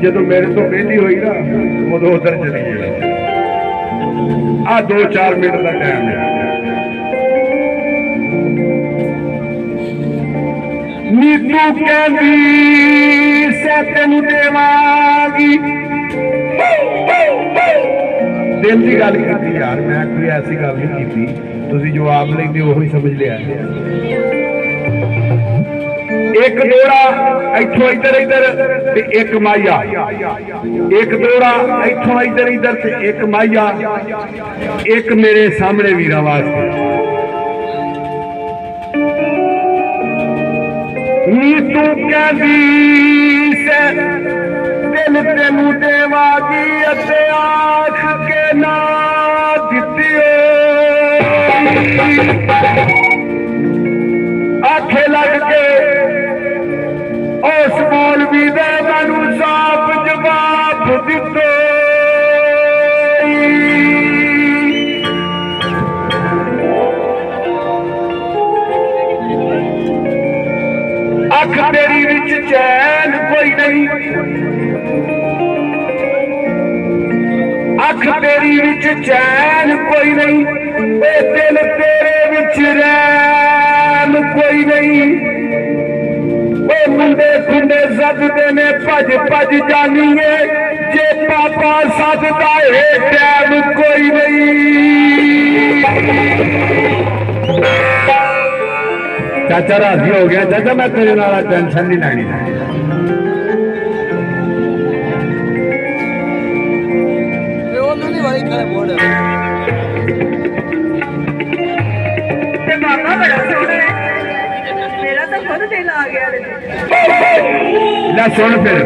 जो मेरे तो बेटी हुई ना उदो उधर चली गई। आ 2-4 मिनट का टाइम है। नीतू कहती से तेनू देवांगी, दिल की गल की यार, मैं कोई ऐसी गल नहीं की। तुसी जो आप लेंगे वही समझ लिया। एक दोड़ा इथों इधर इधर ते एक माइया, एक दोड़ा इथों इधर इधर ते एक माइया, एक मेरे सामने वीरा वास्ते। नीतू कहती से दिल तेनू देवागी अते आख के ना दित्तियो, आखे लग के उस मौलवी दे मैनू साफ जवाब दित्तो। अख तेरी विच चैन कोई नहीं, अख तेरी विच चैन कोई नहीं, ए दिल तेरे विच रैन कोई नहीं। ओ मुंडे खुंडे सददे ने भज भज जानीए, जे पापा सददा है टैम कोई नहीं। चाचा राजी हो गया। चाचा मैं तेरे नाल टेंशन नहीं लैनी। सुन फिर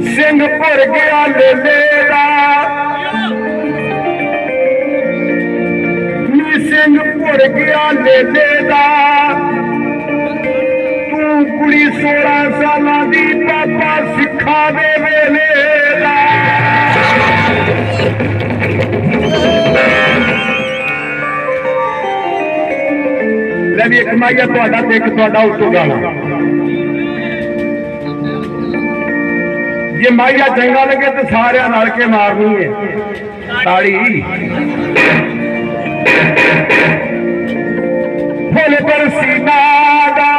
सिंह भर गया लेलेरा, सिंह भर गया लेलेरा, तू कुड़ी 16 साल दी पापा सिखा दे वेले दा। भी एक माइया थोड़ा एक थोड़ा उत्तों गाना, जे माइया चंगा लगे तो सारे रल के मारनी है ताड़ी। फुल बरसीना दा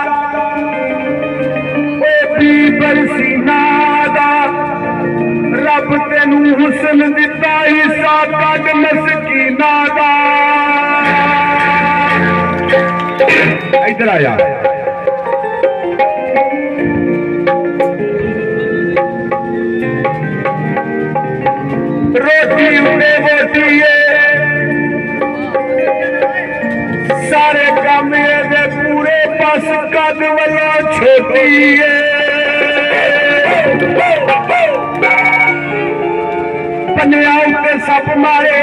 ओ पी बरसीना दा, रब तेनू हुस्न दिता हिस्सा कट मस्कीना दा। इधर आया रोटी उन्हें बोटी है, सारे काम ये पूरे पास कद वाला छोटी है। पन्निया उते सप मारे,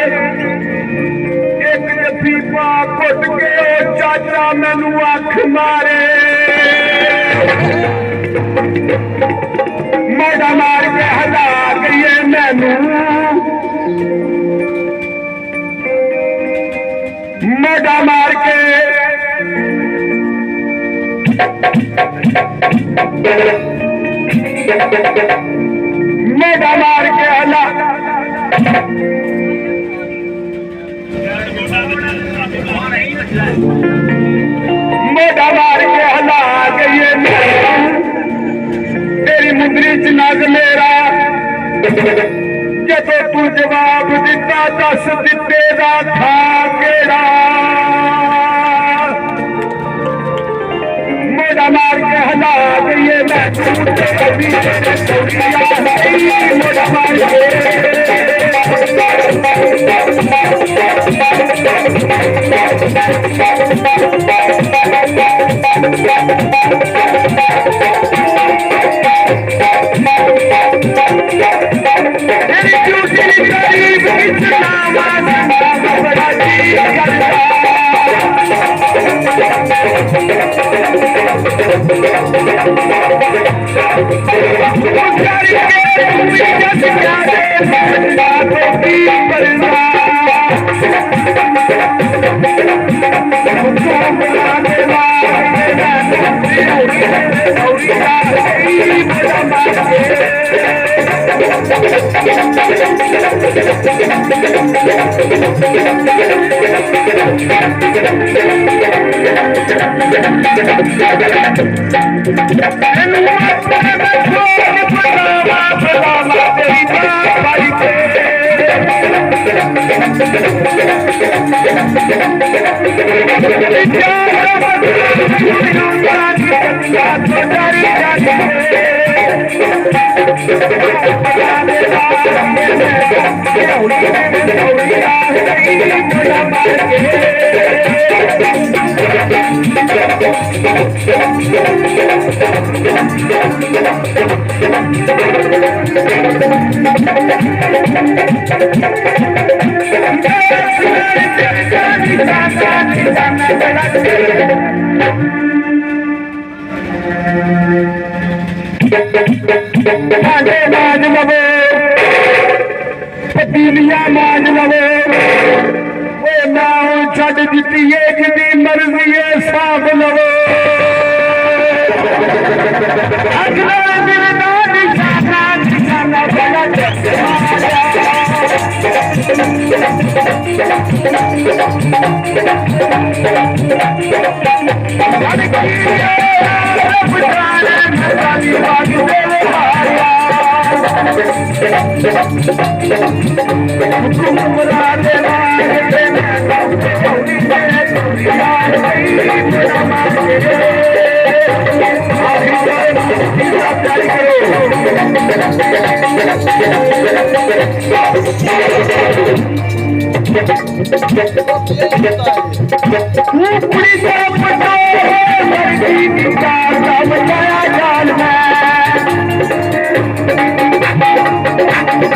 एक जफी पा घुट के चाचा मैनू अख मारे, मोड़ा मार के हला गई मैनू, मोड़ा मार के मोड़ा मार के हला, मोड़ा मार के हला गई तेरी मुंदरी च नग मेरा। जदों तू जवाब दिता दस दिते दा था केड़ा, मोड़ा मार के हला गई मैं मोड़ा मार के पतीलिया मांझ लवे ना छड़ दी है जिंदी मर्जी है साफ लवो अगला दिल ना निशाना निशाना बड़ा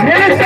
मेरे